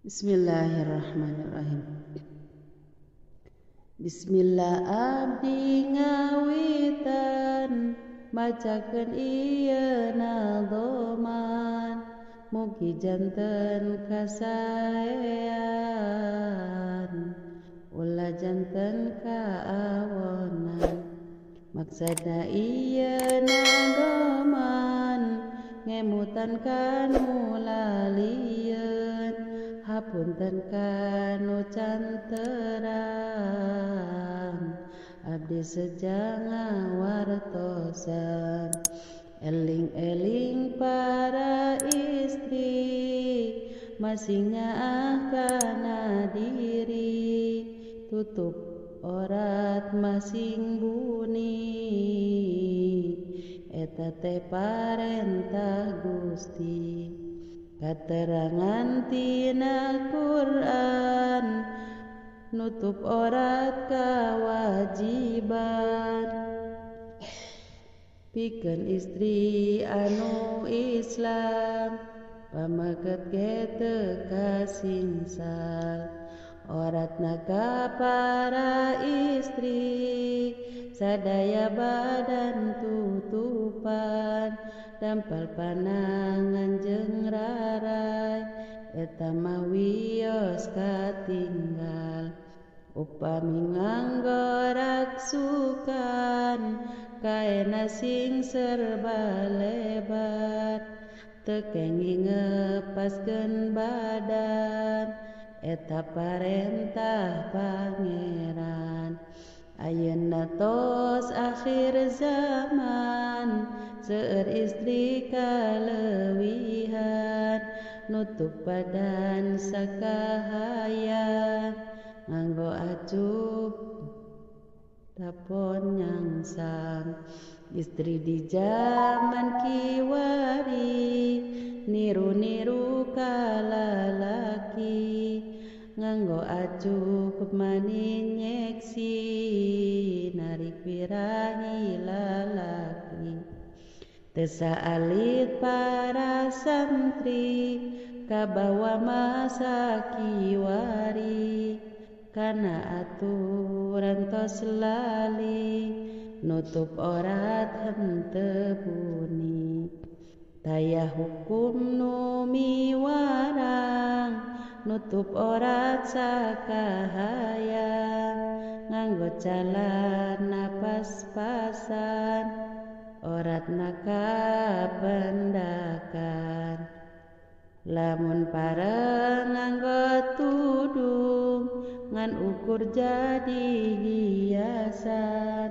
Bismillahirrahmanirrahim. Bismillah abdi ngawitan macakeun ieu nadzoman mugi janten kasaean ulah janten kaawonan. Maksudna ieu nadzoman ngemutan kanu lalieun hapunten kanu canterang abdi seja ngawartosan. Eling-eling para istri masing nyaah kana diri tutup orat masing buni eta teh parentah Gusti. Katerangan tina Quran nutup orat kawajiban pikeun istri anu Islam pamaket ge teu kasingsal. Oratna ka para istri sadaya badan tutupan dampal panangan jeung rarai eta mah wios katinggal. Upami nganggo raksukan kaena sing serba lebar teu kenging ngepaskeun badan eta parentah Pangeran. Ayeuna tos akhir zaman seueur istri kaleuwihan nutup badan sakahaya nganggo acup dapon nyangsang. Istri di zaman kiwari niru-niru kalalaki nganggo acup mani nyeksi narik birahi lalaki. Teu saalit para santri kabawa masa kiwari kana aturan tos lali nutup orat henteu buni. Taya hukum nu miwarang nutup orat sakahaya nganggo calana pas-pasan oratna kapendakan. Lamun pareng nganggo tudung ngan ukur jadi hiasan.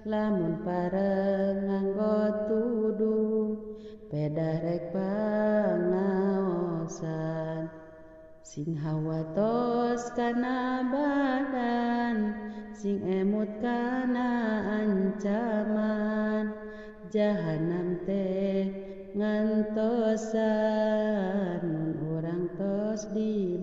Lamun pareng nganggo tudung pedah rek pangaosan. Sing hawa tos kana badan sing emut kana ancaman jahanam teh ngantosan mun urang tos di